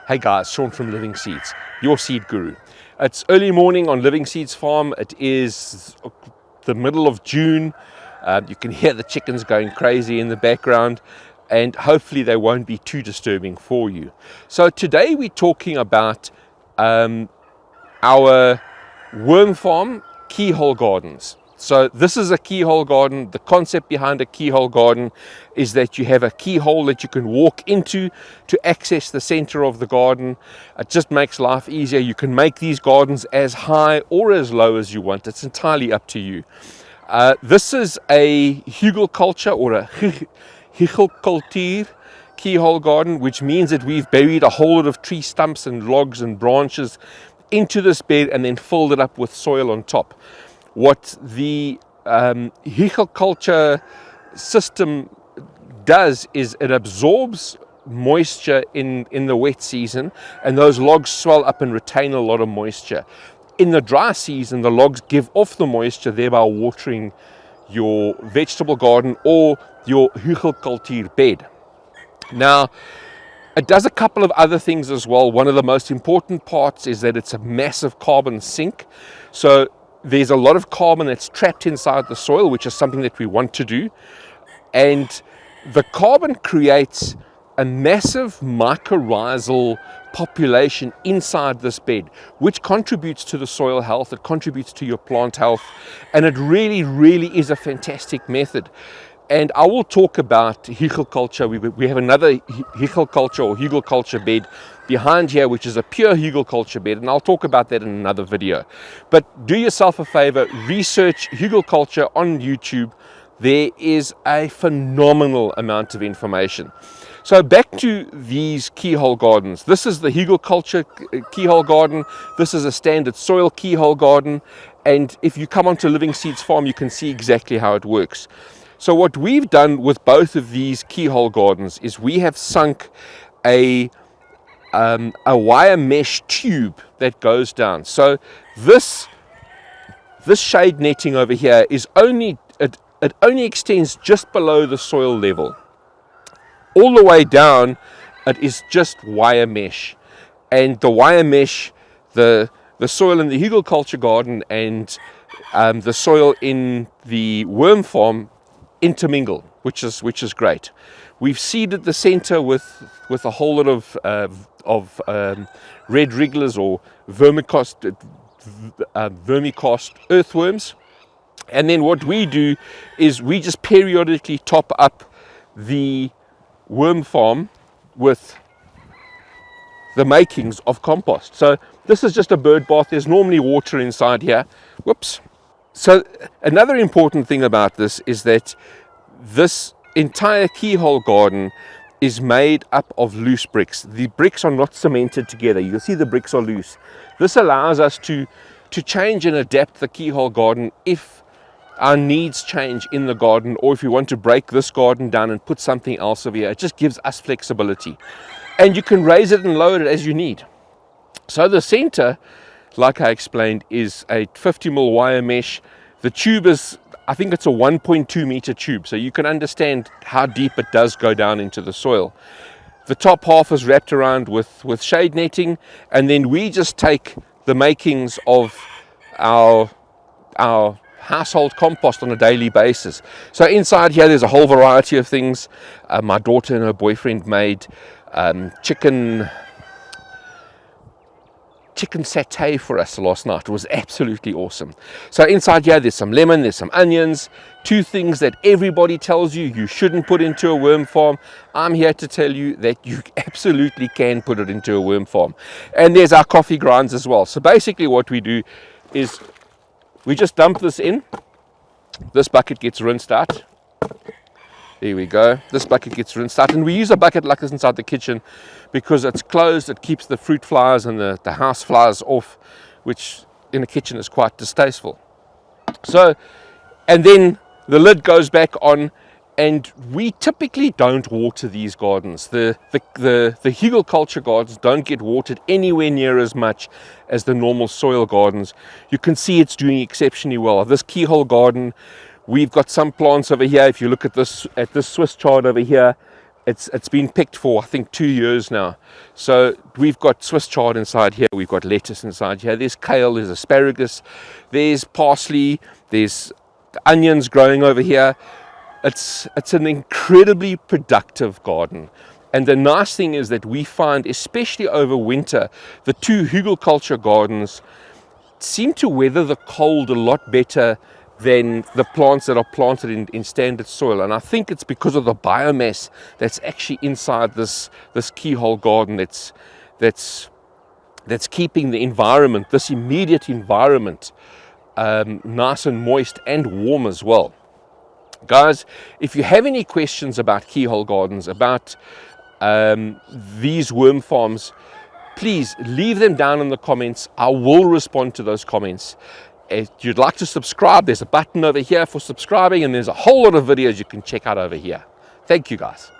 Hey guys, Sean from Living Seeds, your seed guru. It's early morning on Living Seeds farm. It is the middle of June. You can hear the chickens going crazy in the background, and hopefully they won't be too disturbing for you. So today we're talking about our worm farm, Keyhole gardens. So this is a keyhole garden. The concept behind a keyhole garden is that you have a keyhole that you can walk into to access the center of the garden. It just makes life easier. You can make these gardens as high or as low as you want. It's entirely up to you. This is a Hugelculture or a Hugelculture keyhole garden, which means that we've buried a whole lot of tree stumps and logs and branches into this bed and then filled it up with soil on top. What the Hugelculture system does is it absorbs moisture in the wet season, and those logs swell up and retain a lot of moisture. In the dry season, the logs give off the moisture, thereby watering your vegetable garden or your Hugelculture bed. Now, it does a couple of other things as well. One of the most important parts is that it's a massive carbon sink. So there's a lot of carbon that's trapped inside the soil, which is something that we want to do. And the carbon creates a massive mycorrhizal population inside this bed, which contributes to the soil health, it contributes to your plant health, and it really, really is a fantastic method. And I will talk about Hugelculture. We have another Hugelculture or Hugelculture bed behind here, which is a pure Hugelculture bed, and I'll talk about that in another video. But do yourself a favor, research Hugelculture on YouTube. There is a phenomenal amount of information. So back to these keyhole gardens. This is the Hugelculture keyhole garden. This is a standard soil keyhole garden. And if you come onto Living Seeds Farm, you can see exactly how it works. So what we've done with both of these keyhole gardens is we have sunk a wire mesh tube that goes down. So this shade netting over here is only extends just below the soil level. All the way down, it is just wire mesh, and the wire mesh, the soil in the Hugelculture garden and the soil in the worm farm intermingle, which is great. We've seeded the center with a whole lot of red wrigglers or vermicast earthworms, and then what we do is we just periodically top up the worm farm with the makings of compost. So this is just a bird bath. There's normally water inside here. Whoops. So another important thing about this is that this entire keyhole garden is made up of loose bricks. The bricks are not cemented together. You can see the bricks are loose. This allows us to change and adapt the keyhole garden if our needs change in the garden, or if you want to break this garden down and put something else over here. It just gives us flexibility. And you can raise it and lower it as you need. So the center, like I explained, is a 50mm wire mesh. The tube is, I think it's a 1.2 meter tube, so you can understand how deep it does go down into the soil. The top half is wrapped around with shade netting, and then we just take the makings of our household compost on a daily basis. So inside here there's a whole variety of things. My daughter and her boyfriend made chicken satay for us last night. It was absolutely awesome. So inside here there's some lemon, there's some onions, two things that everybody tells you shouldn't put into a worm farm. I'm here to tell you that you absolutely can put it into a worm farm. And there's our coffee grinds as well. So basically what we do is we just dump this in. This bucket gets rinsed out. There we go. This bucket gets rinsed out. And we use a bucket like this inside the kitchen because it's closed. It keeps the fruit flies and the house flies off, which in a kitchen is quite distasteful. So, and then the lid goes back on, and we typically don't water these gardens. The Hugelculture gardens don't get watered anywhere near as much as the normal soil gardens. You can see it's doing exceptionally well. This keyhole garden, we've got some plants over here. If you look at this Swiss chard over here, It's been picked for, I think, 2 years now. So we've got Swiss chard inside here, we've got lettuce inside here, there's kale, there's asparagus, there's parsley, there's onions growing over here. It's an incredibly productive garden. And the nice thing is that we find, especially over winter, the 2 Hugelculture gardens seem to weather the cold a lot better than the plants that are planted in standard soil. And I think it's because of the biomass that's actually inside this Keyhole garden that's keeping the environment, this immediate environment, nice and moist and warm as well. Guys, if you have any questions about Keyhole gardens, about these worm farms, please leave them down in the comments. I will respond to those comments. If you'd like to subscribe, there's a button over here for subscribing, and there's a whole lot of videos you can check out over here. Thank you, guys.